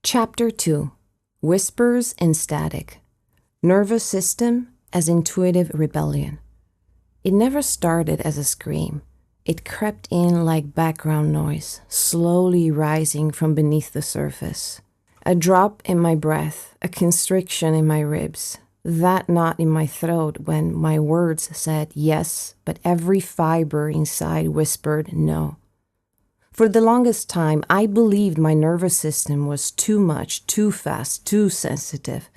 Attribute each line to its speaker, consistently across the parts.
Speaker 1: Chapter 2. Whispers and Static. Nervous System as Intuitive Rebellion. It never started as a scream. It crept in like background noise, slowly rising from beneath the surface. A drop in my breath, a constriction in my ribs, that knot in my throat when my words said yes, but every fiber inside whispered no. For the longest time, I believed my nervous system was too much, too fast, too sensitive.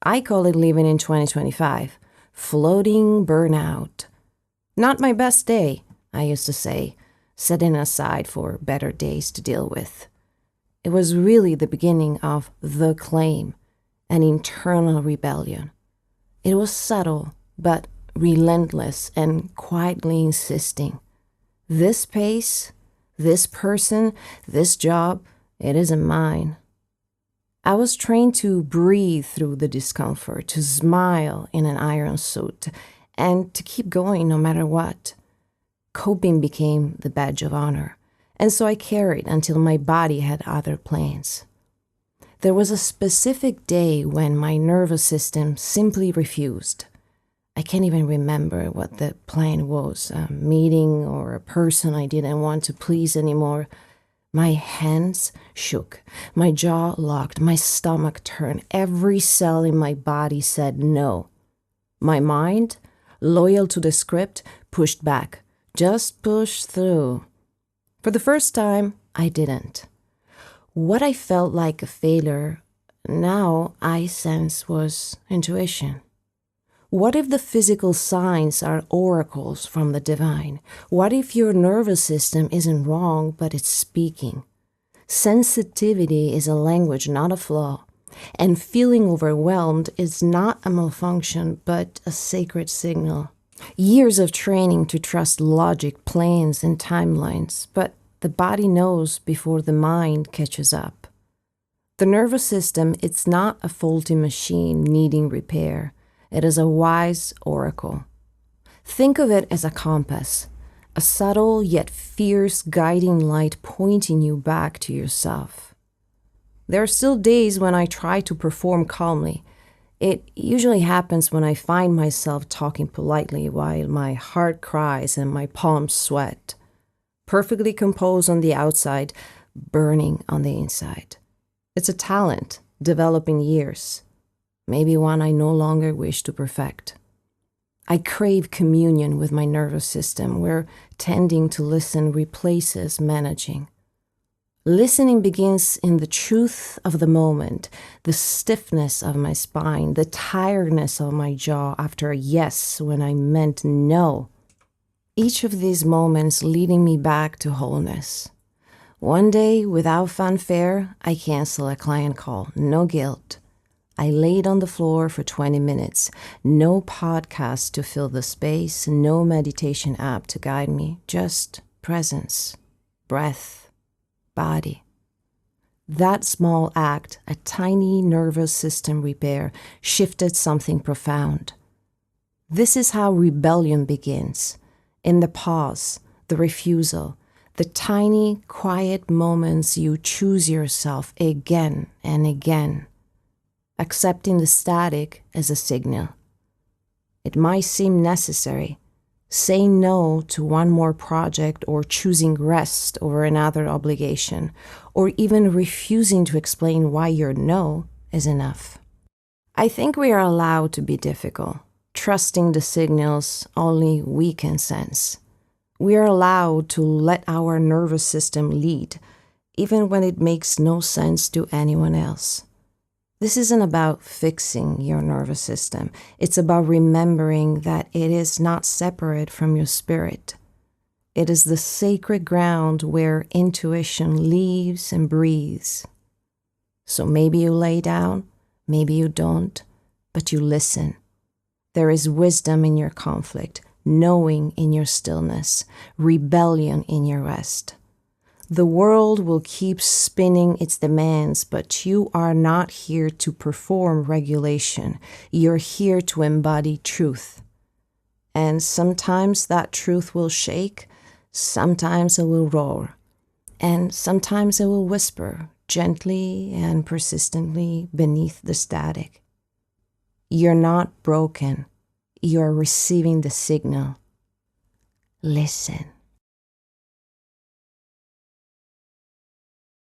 Speaker 1: I call it living in 2025, floating burnout. Not my best day, I used to say, setting aside for better days to deal with. It was really the beginning of the claim, an internal rebellion. It was subtle, but relentless and quietly insisting. This pace, this person, this job, it isn't mine. I was trained to breathe through the discomfort, to smile in an iron suit, and to keep going no matter what. Coping became the badge of honor, and so I carried until my body had other plans. There was a specific day when my nervous system simply refused. I can't even remember what the plan was, a meeting or a person I didn't want to please anymore. My hands shook, my jaw locked, my stomach turned. Every cell in my body said no. My mind, loyal to the script, pushed back. Just push through. For the first time, I didn't. What I felt like a failure, now I sense was intuition. What if the physical signs are oracles from the divine? What if your nervous system isn't wrong, but it's speaking? Sensitivity is a language, not a flaw. And feeling overwhelmed is not a malfunction, but a sacred signal. Years of training to trust logic, plans, and timelines, but the body knows before the mind catches up. The nervous system, it's not a faulty machine needing repair. It is a wise oracle. Think of it as a compass, a subtle yet fierce guiding light pointing you back to yourself. There are still days when I try to perform calmly. It usually happens when I find myself talking politely while my heart cries and my palms sweat. Perfectly composed on the outside, burning on the inside. It's a talent, developing years. Maybe one I no longer wish to perfect. I crave communion with my nervous system, where tending to listen replaces managing. Listening begins in the truth of the moment, the stiffness of my spine, the tiredness of my jaw after a yes when I meant no. Each of these moments leading me back to wholeness. One day, without fanfare, I cancel a client call, no guilt. I laid on the floor for 20 minutes, no podcast to fill the space, no meditation app to guide me, just presence, breath, body. That small act, a tiny nervous system repair, shifted something profound. This is how rebellion begins, in the pause, the refusal, the tiny, quiet moments you choose yourself again and again. Accepting the static as a signal. It might seem necessary, saying no to one more project or choosing rest over another obligation, or even refusing to explain why your no is enough. I think we are allowed to be difficult, trusting the signals only we can sense. We are allowed to let our nervous system lead, even when it makes no sense to anyone else. This isn't about fixing your nervous system. It's about remembering that it is not separate from your spirit. It is the sacred ground where intuition lives and breathes. So maybe you lay down, maybe you don't, but you listen. There is wisdom in your conflict, knowing in your stillness, rebellion in your rest. The world will keep spinning its demands, but you are not here to perform regulation. You're here to embody truth. And sometimes that truth will shake, sometimes it will roar, and sometimes it will whisper, gently and persistently beneath the static. You're not broken. You're receiving the signal. Listen.